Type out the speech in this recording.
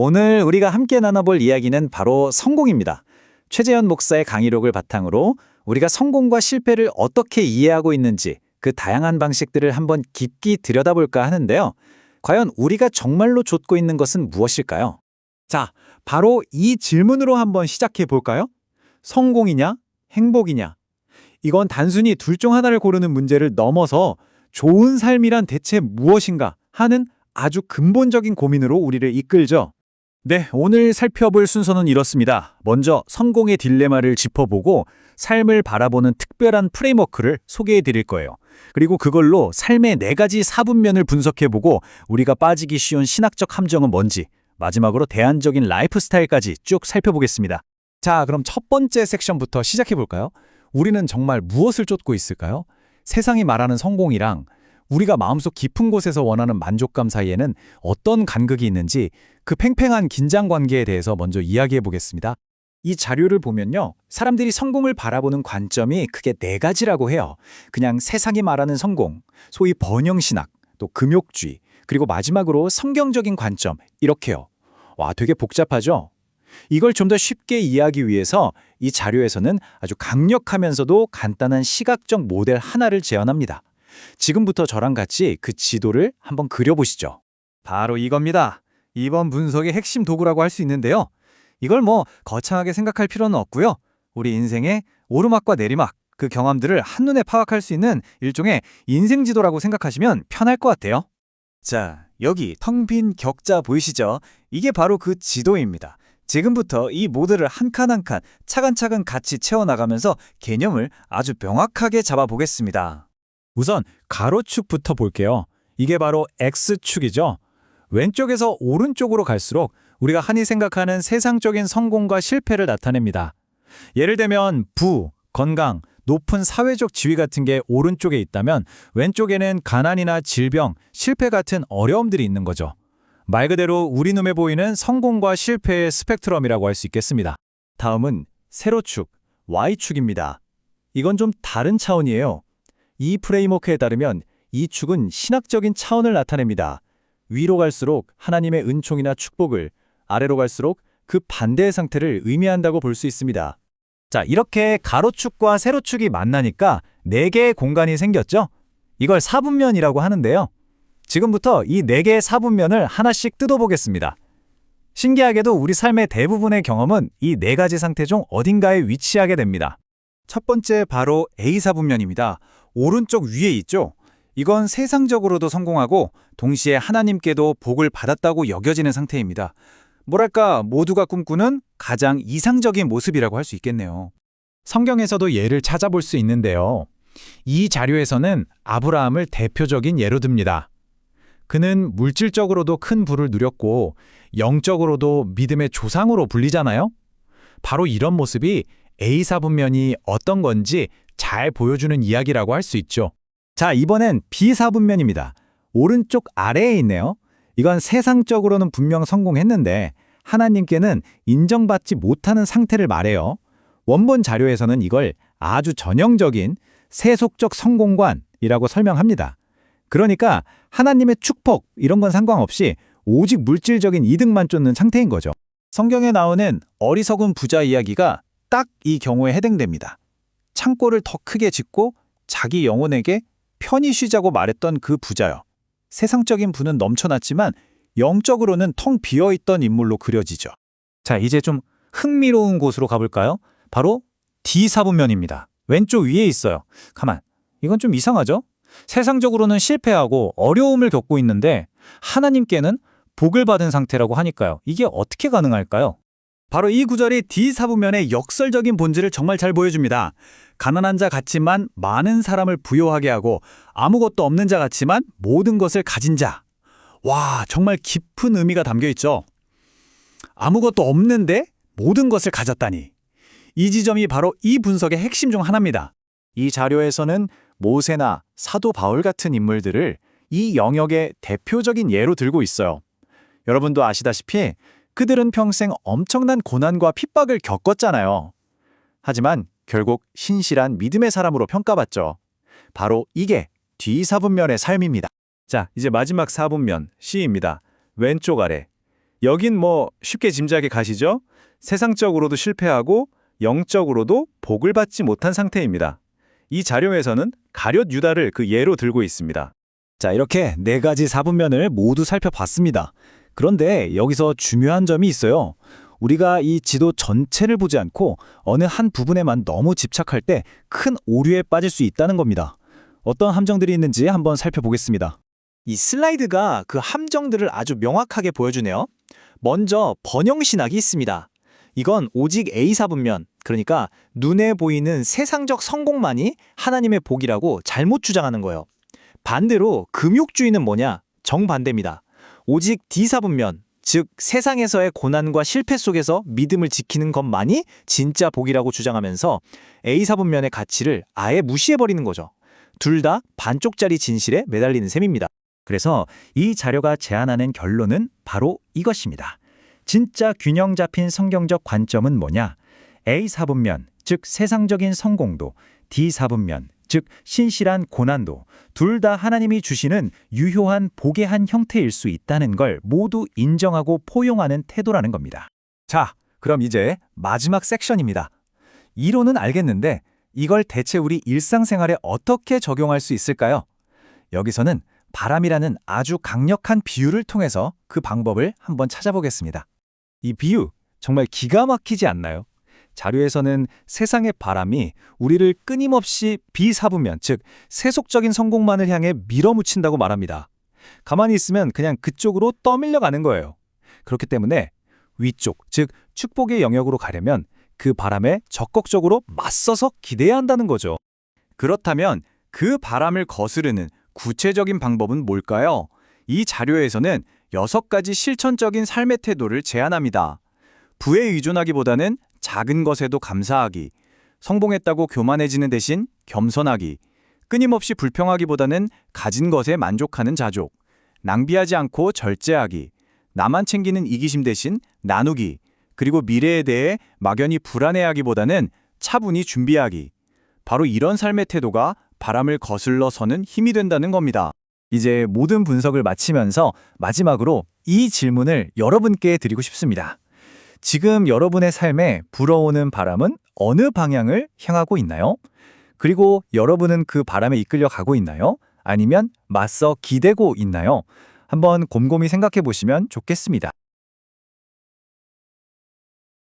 오늘 우리가 함께 나눠볼 이야기는 바로 성공입니다. 최재현 목사의 강의록을 바탕으로 우리가 성공과 실패를 어떻게 이해하고 있는지 그 다양한 방식들을 한번 깊이 들여다볼까 하는데요. 과연 우리가 정말로 좇고 있는 것은 무엇일까요? 자, 바로 이 질문으로 한번 시작해 볼까요? 성공이냐, 행복이냐? 이건 단순히 둘 중 하나를 고르는 문제를 넘어서 좋은 삶이란 대체 무엇인가 하는 아주 근본적인 고민으로 우리를 이끌죠. 네, 오늘 살펴볼 순서는 이렇습니다. 먼저 성공의 딜레마를 짚어보고 삶을 바라보는 특별한 프레임워크를 소개해 드릴 거예요. 그리고 그걸로 삶의 4가지 사분면을 분석해보고 우리가 빠지기 쉬운 신학적 함정은 뭔지, 마지막으로 대안적인 라이프 스타일까지 쭉 살펴보겠습니다. 자, 그럼 첫 번째 섹션부터 시작해 볼까요? 우리는 정말 무엇을 쫓고 있을까요? 세상이 말하는 성공이랑 우리가 마음속 깊은 곳에서 원하는 만족감 사이에는 어떤 간극이 있는지 그 팽팽한 긴장 관계에 대해서 먼저 이야기해 보겠습니다. 이 자료를 보면요, 사람들이 성공을 바라보는 관점이 크게 4가지라고 해요. 그냥 세상이 말하는 성공, 소위 번영신학, 또 금욕주의, 그리고 마지막으로 성경적인 관점, 이렇게요. 와, 되게 복잡하죠? 이걸 좀 더 쉽게 이해하기 위해서 이 자료에서는 아주 강력하면서도 간단한 시각적 모델 하나를 제안합니다. 지금부터 저랑 같이 그 지도를 한번 그려보시죠. 바로 이겁니다. 이번 분석의 핵심 도구라고 할 수 있는데요. 이걸 거창하게 생각할 필요는 없고요. 우리 인생의 오르막과 내리막, 그 경험들을 한눈에 파악할 수 있는 일종의 인생 지도라고 생각하시면 편할 것 같아요. 자, 여기 텅 빈 격자 보이시죠? 이게 바로 그 지도입니다. 지금부터 이 모델을 한 칸 한 칸 차근차근 같이 채워나가면서 개념을 아주 명확하게 잡아보겠습니다. 우선 가로축부터 볼게요. 이게 바로 X축이죠. 왼쪽에서 오른쪽으로 갈수록 우리가 흔히 생각하는 세상적인 성공과 실패를 나타냅니다. 예를 들면 부, 건강, 높은 사회적 지위 같은 게 오른쪽에 있다면 왼쪽에는 가난이나 질병, 실패 같은 어려움들이 있는 거죠. 말 그대로 우리 눈에 보이는 성공과 실패의 스펙트럼이라고 할 수 있겠습니다. 다음은 세로축, Y축입니다. 이건 좀 다른 차원이에요. 이 프레임워크에 따르면 이 축은 신학적인 차원을 나타냅니다. 위로 갈수록 하나님의 은총이나 축복을, 아래로 갈수록 그 반대의 상태를 의미한다고 볼 수 있습니다. 자, 이렇게 가로축과 세로축이 만나니까 4개의 공간이 생겼죠? 이걸 사분면이라고 하는데요. 지금부터 이 4개의 사분면을 하나씩 뜯어보겠습니다. 신기하게도 우리 삶의 대부분의 경험은 이 4가지 상태 중 어딘가에 위치하게 됩니다. 첫 번째 바로 A사분면입니다. 오른쪽 위에 있죠? 이건 세상적으로도 성공하고 동시에 하나님께도 복을 받았다고 여겨지는 상태입니다. 뭐랄까, 모두가 꿈꾸는 가장 이상적인 모습이라고 할 수 있겠네요. 성경에서도 예를 찾아볼 수 있는데요. 이 자료에서는 아브라함을 대표적인 예로 듭니다. 그는 물질적으로도 큰 부를 누렸고 영적으로도 믿음의 조상으로 불리잖아요. 바로 이런 모습이 A사분면이 어떤 건지 잘 보여주는 이야기라고 할 수 있죠. 자, 이번엔 B사분면입니다. 오른쪽 아래에 있네요. 이건 세상적으로는 분명 성공했는데 하나님께는 인정받지 못하는 상태를 말해요. 원본 자료에서는 이걸 아주 전형적인 세속적 성공관이라고 설명합니다. 그러니까 하나님의 축복 이런 건 상관없이 오직 물질적인 이득만 쫓는 상태인 거죠. 성경에 나오는 어리석은 부자 이야기가 딱 이 경우에 해당됩니다. 창고를 더 크게 짓고 자기 영혼에게 편히 쉬자고 말했던 그 부자요. 세상적인 부는 넘쳐났지만 영적으로는 텅 비어있던 인물로 그려지죠. 자, 이제 좀 흥미로운 곳으로 가볼까요? 바로 D사분면입니다. 왼쪽 위에 있어요. 이건 좀 이상하죠? 세상적으로는 실패하고 어려움을 겪고 있는데 하나님께는 복을 받은 상태라고 하니까요. 이게 어떻게 가능할까요? 바로 이 구절이 D사분면의 역설적인 본질을 정말 잘 보여줍니다. 가난한 자 같지만 많은 사람을 부요하게 하고 아무것도 없는 자 같지만 모든 것을 가진 자. 와, 정말 깊은 의미가 담겨 있죠. 아무것도 없는데 모든 것을 가졌다니. 이 지점이 바로 이 분석의 핵심 중 하나입니다. 이 자료에서는 모세나 사도 바울 같은 인물들을 이 영역의 대표적인 예로 들고 있어요. 여러분도 아시다시피 그들은 평생 엄청난 고난과 핍박을 겪었잖아요. 하지만 결국 신실한 믿음의 사람으로 평가받죠. 바로 이게 D사분면의 삶입니다. 자, 이제 마지막 사분면 C입니다. 왼쪽 아래. 여긴 쉽게 짐작이 가시죠? 세상적으로도 실패하고 영적으로도 복을 받지 못한 상태입니다. 이 자료에서는 가룟 유다를 그 예로 들고 있습니다. 자, 이렇게 네 가지 사분면을 모두 살펴봤습니다. 그런데 여기서 중요한 점이 있어요. 우리가 이 지도 전체를 보지 않고 어느 한 부분에만 너무 집착할 때 큰 오류에 빠질 수 있다는 겁니다. 어떤 함정들이 있는지 한번 살펴보겠습니다. 이 슬라이드가 그 함정들을 아주 명확하게 보여주네요. 먼저 번영신학이 있습니다. 이건 오직 A사분면, 그러니까 눈에 보이는 세상적 성공만이 하나님의 복이라고 잘못 주장하는 거예요. 반대로 금욕주의는 뭐냐? 정반대입니다. 오직 D사분면, 즉 세상에서의 고난과 실패 속에서 믿음을 지키는 것만이 진짜 복이라고 주장하면서 A사분면의 가치를 아예 무시해버리는 거죠. 둘 다 반쪽짜리 진실에 매달리는 셈입니다. 그래서 이 자료가 제안하는 결론은 바로 이것입니다. 진짜 균형 잡힌 성경적 관점은 뭐냐? A사분면, 즉 세상적인 성공도, D사분면, 즉 신실한 고난도 둘 다 하나님이 주시는 유효한 복의 한 형태일 수 있다는 걸 모두 인정하고 포용하는 태도라는 겁니다. 자, 그럼 이제 마지막 섹션입니다. 이론은 알겠는데 이걸 대체 우리 일상생활에 어떻게 적용할 수 있을까요? 여기서는 바람이라는 아주 강력한 비유를 통해서 그 방법을 한번 찾아보겠습니다. 이 비유 정말 기가 막히지 않나요? 자료에서는 세상의 바람이 우리를 끊임없이 비사분면, 즉 세속적인 성공만을 향해 밀어붙인다고 말합니다. 가만히 있으면 그냥 그쪽으로 떠밀려 가는 거예요. 그렇기 때문에 위쪽, 즉 축복의 영역으로 가려면 그 바람에 적극적으로 맞서서 기대해야 한다는 거죠. 그렇다면 그 바람을 거스르는 구체적인 방법은 뭘까요? 이 자료에서는 6가지 실천적인 삶의 태도를 제안합니다. 부에 의존하기보다는 작은 것에도 감사하기, 성공했다고 교만해지는 대신 겸손하기, 끊임없이 불평하기보다는 가진 것에 만족하는 자족, 낭비하지 않고 절제하기, 나만 챙기는 이기심 대신 나누기, 그리고 미래에 대해 막연히 불안해하기보다는 차분히 준비하기. 바로 이런 삶의 태도가 바람을 거슬러 서는 힘이 된다는 겁니다. 이제 모든 분석을 마치면서 마지막으로 이 질문을 여러분께 드리고 싶습니다. 지금 여러분의 삶에 불어오는 바람은 어느 방향을 향하고 있나요? 그리고 여러분은 그 바람에 이끌려 가고 있나요? 아니면 맞서 기대고 있나요? 한번 곰곰이 생각해 보시면 좋겠습니다.